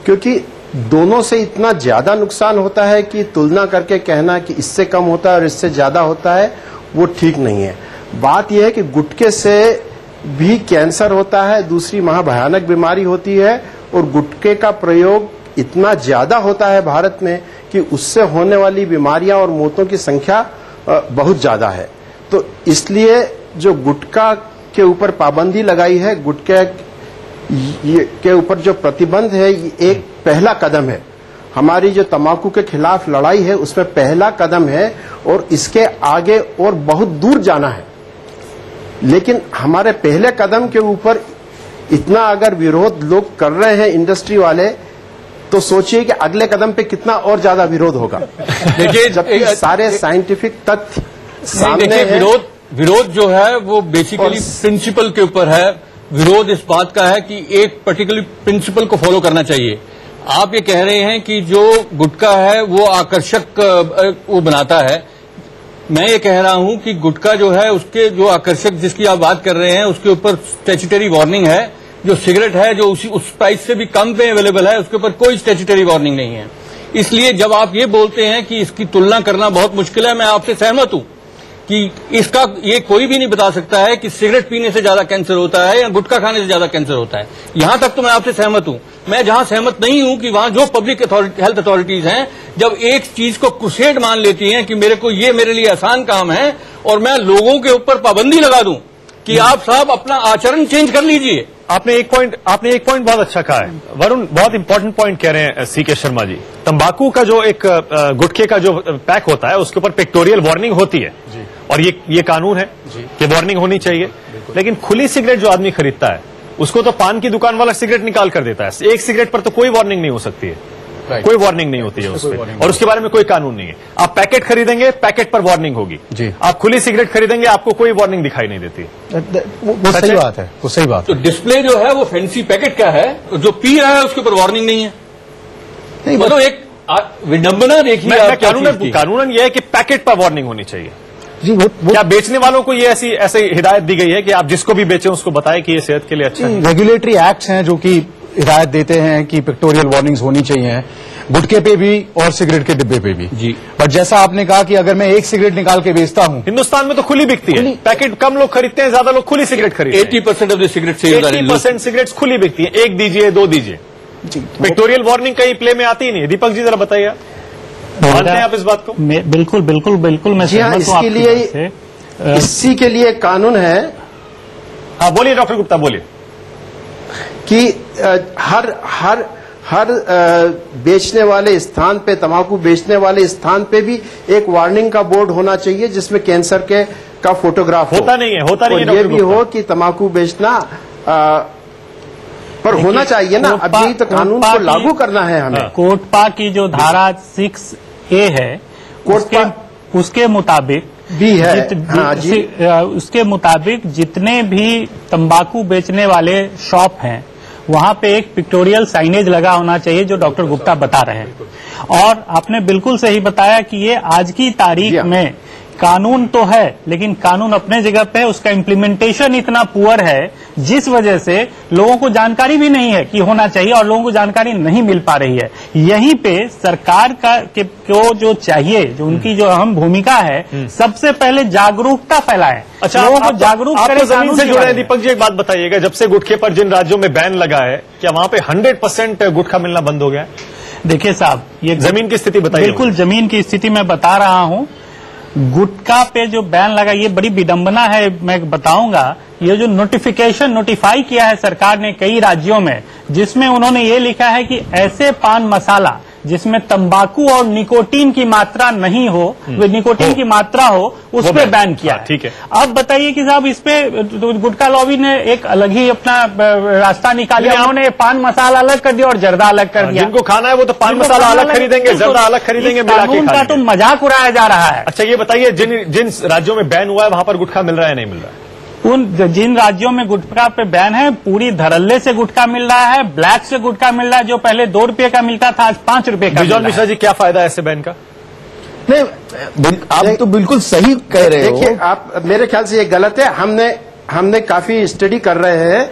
क्योंकि दोनों से इतना ज्यादा नुकसान होता है कि तुलना करके कहना कि इससे कम होता है और इससे ज्यादा होता है, वो ठीक नहीं है। बात यह है कि गुटखे से भी कैंसर होता है, दूसरी महाभयानक बीमारी होती है, और गुटखे का प्रयोग इतना ज्यादा होता है भारत में कि उससे होने वाली बीमारियां और मौतों की संख्या बहुत ज्यादा है। तो इसलिए जो गुटखा के ऊपर पाबंदी लगाई है, गुटखे के ऊपर जो प्रतिबंध है, ये एक पहला कदम है। हमारी जो तंबाकू के खिलाफ लड़ाई है उसमें पहला कदम है, और इसके आगे और बहुत दूर जाना है। लेकिन हमारे पहले कदम के ऊपर इतना अगर विरोध लोग कर रहे हैं इंडस्ट्री वाले, तो सोचिए कि अगले कदम पे कितना और ज्यादा विरोध होगा। देखिए, जबकि सारे साइंटिफिक तथ्य सामने हैं। विरोध जो है वो बेसिकली प्रिंसिपल के ऊपर है। विरोध इस बात का है कि एक पर्टिकुलर प्रिंसिपल को फॉलो करना चाहिए। आप ये कह रहे हैं कि जो गुटखा है वो आकर्षक वो बनाता है। मैं ये कह रहा हूं कि गुटखा जो है उसके जो आकर्षक जिसकी आप बात कर रहे हैं उसके ऊपर स्टैट्यूटरी वार्निंग है। जो सिगरेट है जो उस प्राइस से भी कम पे अवेलेबल है उसके ऊपर कोई स्टैट्यूटरी वार्निंग नहीं है। इसलिए जब आप ये बोलते हैं कि इसकी तुलना करना बहुत मुश्किल है, मैं आपसे सहमत हूं कि इसका ये कोई भी नहीं बता सकता है कि सिगरेट पीने से ज्यादा कैंसर होता है या गुटखा खाने से ज्यादा कैंसर होता है। यहां तक तो मैं आपसे सहमत हूं। मैं जहां सहमत नहीं हूं कि वहां जो पब्लिक हेल्थ अथॉरिटीज हैं, जब एक चीज को क्रुसेड मान लेती हैं कि मेरे लिए आसान काम है और मैं लोगों के ऊपर पाबंदी लगा दूं कि आप साहब अपना आचरण चेंज कर लीजिए। आपने एक पॉइंट बहुत अच्छा कहा है वरुण, बहुत इंपॉर्टेंट पॉइंट कह रहे हैं सीके शर्मा जी। तंबाकू का जो एक गुटखे का जो पैक होता है उसके ऊपर पिक्टोरियल वार्निंग होती है जी। और ये कानून है कि वार्निंग होनी चाहिए। लेकिन खुली सिगरेट जो आदमी खरीदता है उसको तो पान की दुकान वाला सिगरेट निकाल कर देता है। एक सिगरेट पर तो कोई वार्निंग नहीं हो सकती है, कोई वार्निंग नहीं होती है उस पर, और उसके बारे में कोई कानून नहीं है। आप पैकेट खरीदेंगे, पैकेट पर वार्निंग होगी जी। आप खुली सिगरेट खरीदेंगे, आपको कोई वार्निंग दिखाई नहीं देती। वो सही बात है, वो सही बात। तो डिस्प्ले जो है वो फैंसी पैकेट का है, जो पी रहा है उसके ऊपर वार्निंग नहीं है। मतलब एक विडंबना देखिए। कानूनन यह है कि पैकेट पर वार्निंग होनी चाहिए जी। क्या बेचने वालों को ये ऐसे हिदायत दी गई है कि आप जिसको भी बेचें उसको बताएं कि ये सेहत के लिए अच्छा है? रेगुलेटरी एक्ट्स हैं जो कि हिदायत देते हैं कि पिक्टोरियल वार्निंग्स होनी चाहिए, गुटखे पे भी और सिगरेट के डिब्बे पे भी जी। बट जैसा आपने कहा कि अगर मैं एक सिगरेट निकाल के बेचता हूं, हिंदुस्तान में तो खुली बिकती है, पैकेट कम लोग खरीदते हैं, ज्यादा लोग खुली सिगरेट खरीदते हैं। 80% ऑफ द सिगरेट 80% सिगरेट्स खुली बिकती है। एक दीजिए, दो दीजिए, पिक्टोरियल वार्निंग कहीं प्ले में आती ही नहीं। दीपक जी जरा बताइए, मानते हैं आप इस बात को? बिल्कुल बिल्कुल बिल्कुल मैं सहमत हूं। इसके लिए इसी के लिए कानून है। हाँ बोलिए डॉक्टर गुप्ता, बोलिए। कि हर बेचने वाले स्थान पे, तंबाकू बेचने वाले स्थान पे भी एक वार्निंग का बोर्ड होना चाहिए जिसमें कैंसर का फोटोग्राफ होता नहीं है, होता नहीं है। ये भी हो कि तंबाकू बेचना पर होना चाहिए ना। अभी तो कानून को लागू करना है हमें। कोटपा की जो धारा 6A है उसके मुताबिक भी है। उसके मुताबिक जितने भी तंबाकू बेचने वाले शॉप हैं वहां पे एक पिक्टोरियल साइनेज लगा होना चाहिए, जो डॉक्टर गुप्ता बता रहे हैं। और आपने बिल्कुल सही बताया कि ये आज की तारीख में कानून तो है, लेकिन कानून अपने जगह पे, उसका इम्प्लीमेंटेशन इतना पुअर है जिस वजह से लोगों को जानकारी भी नहीं है कि होना चाहिए और लोगों को जानकारी नहीं मिल पा रही है। यहीं पे सरकार को जो चाहिए, जो उनकी जो अहम भूमिका है, सबसे पहले जागरूकता फैलाएं। अच्छा, लोगों को जागरूक करें। जमीन से जुड़े हैं दीपक जी, एक बात बताइएगा, जब से गुटखे पर जिन राज्यों में बैन लगा है, क्या वहां पे 100% गुटखा मिलना बंद हो गया है? देखिए साहब, ये जमीन की स्थिति बताइए। बिल्कुल जमीन की स्थिति मैं बता रहा हूं। गुटखा पे जो बैन लगा, ये बड़ी विडंबना है, मैं बताऊंगा। ये जो नोटिफाई किया है सरकार ने कई राज्यों में, जिसमें उन्होंने ये लिखा है कि ऐसे पान मसाला जिसमें तंबाकू और निकोटीन की मात्रा नहीं हो, निकोटीन की मात्रा हो, उस पे बैन किया है। ठीक है। अब बताइए कि साहब, इस पे गुटखा लॉबी ने एक अलग ही अपना रास्ता निकाला। उन्होंने पान मसाला अलग कर दिया और जर्दा अलग कर दिया। जिनको खाना है वो तो पान मसाला अलग खरीदेंगे, जर्दा अलग खरीदेंगे, मिला के का तो मजाक उड़ाया जा रहा है। अच्छा ये बताइए, जिन राज्यों में बैन हुआ है वहां पर गुटखा मिल रहा है, नहीं मिल रहा है? जिन राज्यों में गुटखा पे बैन है, पूरी धड़ल्ले से गुटखा मिल रहा है, ब्लैक से गुटखा मिल रहा है, जो पहले 2 रुपये का मिलता था आज 5 रुपये का। बिजॉन मिश्रा जी, क्या फायदा है ऐसे बैन का? नहीं, आप तो बिल्कुल सही कह रहे हो। देखिए, आप मेरे ख्याल से ये गलत है। हमने काफी स्टडी कर रहे हैं।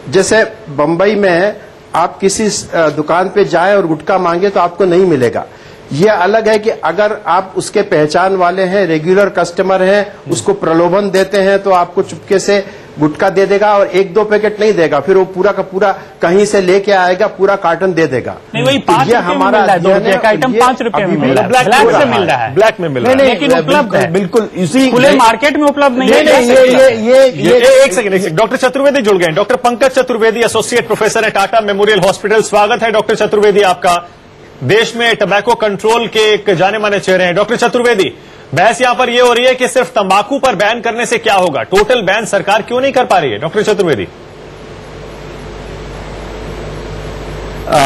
जैसे बंबई में आप किसी दुकान पे जाए और गुटखा मांगे तो आपको नहीं मिलेगा। ये अलग है कि अगर आप उसके पहचान वाले हैं, रेगुलर कस्टमर हैं, उसको प्रलोभन देते हैं तो आपको चुपके से गुटखा दे देगा और 1-2 पैकेट नहीं देगा, फिर वो पूरा का पूरा कहीं से लेके आएगा, पूरा कार्टन दे देगा। नहीं, वही 5 रुपए में मिल रहा है, 2 रुपए का आइटम 5 रुपए में मिल रहा है, ब्लैक से मिल रहा है, ब्लैक में मिल रहा है, लेकिन उपलब्ध है, बिल्कुल इसी खुले मार्केट में उपलब्ध नहीं है। ये एक सेकंड, डॉक्टर चतुर्वेदी जुड़ गए। Doctor Pankaj Chaturvedi, associate professor है टाटा मेमोरियल हॉस्पिटल। स्वागत है डॉक्टर चतुर्वेदी आपका। देश में टबैको कंट्रोल के एक जाने माने चेहरे हैं। डॉक्टर चतुर्वेदी, बहस यहां पर यह हो रही है कि सिर्फ तंबाकू पर बैन करने से क्या होगा, टोटल बैन सरकार क्यों नहीं कर पा रही है? डॉक्टर चतुर्वेदी।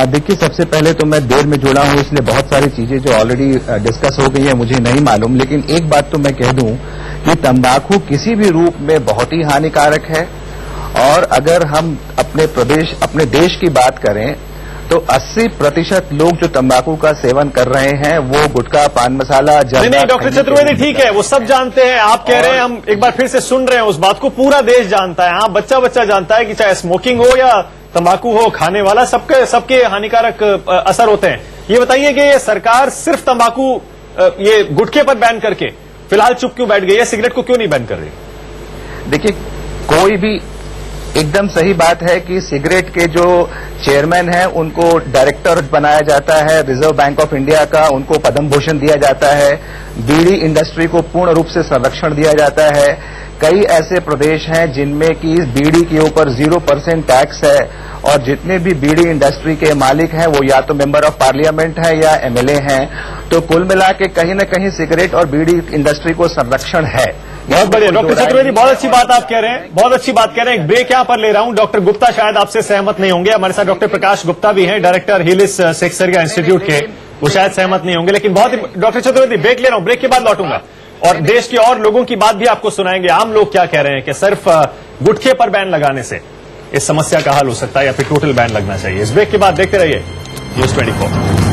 देखिए, सबसे पहले तो मैं देर में जुड़ा हूं, इसलिए बहुत सारी चीजें जो ऑलरेडी डिस्कस हो गई है मुझे नहीं मालूम, लेकिन एक बात तो मैं कह दूं कि तंबाकू किसी भी रूप में बहुत ही हानिकारक है। और अगर हम अपने देश की बात करें तो 80% लोग जो तंबाकू का सेवन कर रहे हैं वो गुटखा, पान मसाला, नहीं, डॉक्टर चतुर्वेदी ठीक है, वो सब जानते हैं, आप कह रहे हैं, हम एक बार फिर से सुन रहे हैं उस बात को, पूरा देश जानता है, हाँ, बच्चा बच्चा जानता है कि चाहे स्मोकिंग हो या तंबाकू हो, खाने वाला सबके हानिकारक असर होते हैं। ये बताइए कि ये सरकार सिर्फ तंबाकू ये गुटखे पर बैन करके फिलहाल चुप क्यों बैठ गई है, सिगरेट को क्यों नहीं बैन कर रही? देखिए, कोई भी एकदम सही बात है कि सिगरेट के जो चेयरमैन हैं उनको डायरेक्टर बनाया जाता है रिजर्व बैंक ऑफ इंडिया का, उनको पद्म भूषण दिया जाता है, बीड़ी इंडस्ट्री को पूर्ण रूप से संरक्षण दिया जाता है। कई ऐसे प्रदेश हैं जिनमें कि बीड़ी के ऊपर 0% टैक्स है और जितने भी बीड़ी इंडस्ट्री के मालिक हैं वो या तो मेंबर ऑफ पार्लियामेंट है या एमएलए हैं। तो कुल मिला के कहीं न कहीं सिगरेट और बीड़ी इंडस्ट्री को संरक्षण है। बहुत बढ़िया डॉक्टर चतुर्वेदी, बहुत अच्छी बात आप कह रहे हैं, बहुत अच्छी बात कह रहे हैं। एक ब्रेक यहां पर ले रहा हूं। डॉक्टर गुप्ता शायद आपसे सहमत नहीं होंगे, हमारे साथ डॉक्टर प्रकाश गुप्ता भी हैं, डायरेक्टर हिलिस शेक्सपियर इंस्टीट्यूट के, वो शायद सहमत नहीं होंगे, लेकिन बहुत डॉक्टर चतुर्वेदी ब्रेक ले रहा हूं, ब्रेक के बाद लौटूंगा और देश के और लोगों की बात भी आपको सुनाएंगे। आम लोग क्या कह रहे हैं कि सिर्फ गुटखे पर बैन लगाने से इस समस्या का हल हो सकता है या फिर टोटल बैन लगना चाहिए। इस ब्रेक के बाद देखते रहिए न्यूज 24।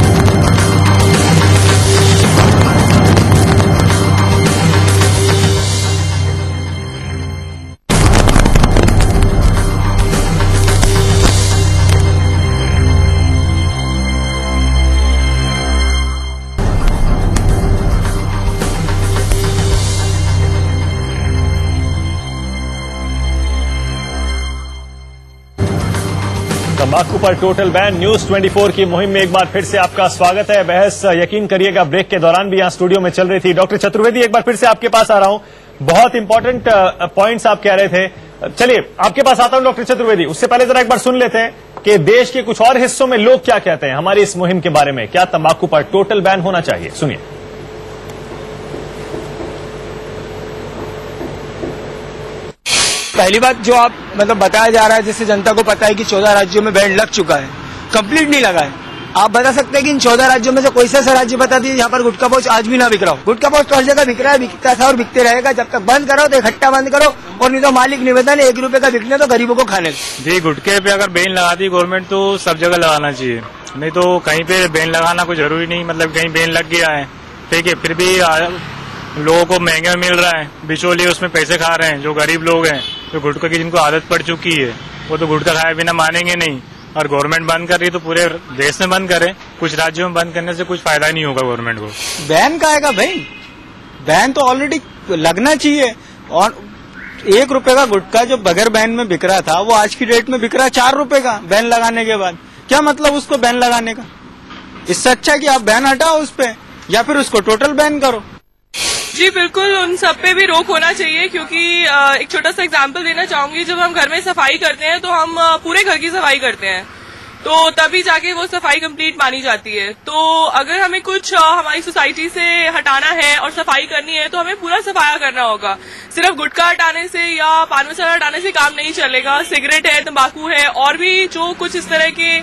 तंबाकू पर टोटल बैन, न्यूज 24 की मुहिम में एक बार फिर से आपका स्वागत है। बहस यकीन करिएगा ब्रेक के दौरान भी यहां स्टूडियो में चल रही थी। डॉक्टर चतुर्वेदी, एक बार फिर से आपके पास आ रहा हूं, बहुत इंपॉर्टेंट पॉइंट्स आप कह रहे थे। चलिए आपके पास आता हूं डॉक्टर चतुर्वेदी, उससे पहले जरा एक बार सुन लेते हैं कि देश के कुछ और हिस्सों में लोग क्या कहते हैं हमारी इस मुहिम के बारे में। क्या तंबाकू पर टोटल बैन होना चाहिए? सुनिए। पहली बात जो आप बताया जा रहा है, जिससे जनता को पता है कि 14 राज्यों में बैन लग चुका है, कंप्लीट नहीं लगा है। आप बता सकते हैं कि इन 14 राज्यों में से कोई सा राज्य बता दीजिए जहाँ पर गुटखा पाउच आज भी ना बिक रहा हो। गुटखा पाउच तो हर जगह बिक रहा है, बिकता था और बिकते रहेगा। जब तक बंद करो तो इकट्ठा बंद करो, और नहीं तो मालिक निवेदन 1 रुपए का बिकने तो गरीबों को खाने। जी, गुटखे पे अगर बैन लगा दी गवर्नमेंट तो सब जगह लगाना चाहिए, नहीं तो कहीं पे बैन लगाना कोई जरूरी नहीं। कहीं बैन लग गया है, ठीक है, फिर भी लोगों को महंगे में मिल रहा है, बिचौलिए उसमें पैसे खा रहे हैं। जो गरीब लोग हैं, जो गुटखा की जिनको आदत पड़ चुकी है, वो तो गुटखा खाए बिना मानेंगे नहीं। और गवर्नमेंट बंद कर रही है तो पूरे देश में बंद करे, कुछ राज्यों में बंद करने से कुछ फायदा नहीं होगा गवर्नमेंट को। बैन का आएगा भाई, बैन तो ऑलरेडी लगना चाहिए। और 1 रुपए का गुटखा जो बगैर बैन में बिक रहा था वो आज की डेट में बिक रहा है 4 रुपए का बैन लगाने के बाद। क्या मतलब उसको बैन लगाने का? इससे अच्छा है कि आप बैन हटाओ उस पे, या फिर उसको टोटल बैन करो। जी बिल्कुल, उन सब पे भी रोक होना चाहिए, क्योंकि एक छोटा सा एग्जांपल देना चाहूंगी। जब हम घर में सफाई करते हैं तो हम पूरे घर की सफाई करते हैं, तो तभी जाके वो सफाई कंप्लीट मानी जाती है। तो अगर हमें कुछ हमारी सोसाइटी से हटाना है और सफाई करनी है तो हमें पूरा सफाया करना होगा। सिर्फ गुटखा हटाने से या पान मसाला हटाने से काम नहीं चलेगा। सिगरेट है, तंबाकू है, और भी जो कुछ इस तरह के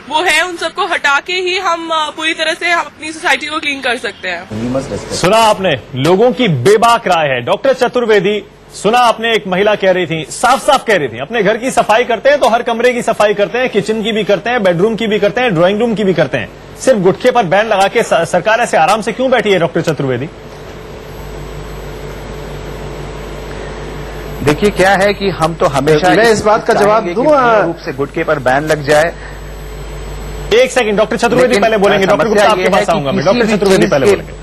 वो है, उन सबको हटा के ही हम पूरी तरह से हम अपनी सोसाइटी को क्लीन कर सकते हैं। सुना आपने, लोगों की बेबाक राय है। डॉक्टर चतुर्वेदी, सुना आपने, एक महिला कह रही थी, साफ साफ कह रही थी, अपने घर की सफाई करते हैं तो हर कमरे की सफाई करते हैं, किचन की भी करते हैं, बेडरूम की भी करते हैं, ड्राइंग रूम की भी करते हैं। सिर्फ गुटखे पर बैन लगा के सरकार ऐसे आराम से क्यों बैठी है? डॉक्टर चतुर्वेदी, देखिए क्या है कि हम तो हमेशा मैं इस बात का जवाब दूं, रूप से गुटखे पर बैन लग जाए, एक सेकंड, डॉक्टर चतुर्वेदी पहले बोलेंगे। डॉक्टर गुप्ता आपके पास आऊंगा मैं, डॉक्टर चतुर्वेदी पहले बोलेंगे।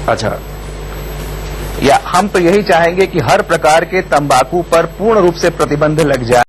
अच्छा, या हम तो यही चाहेंगे कि हर प्रकार के तंबाकू पर पूर्ण रूप से प्रतिबंध लग जाए।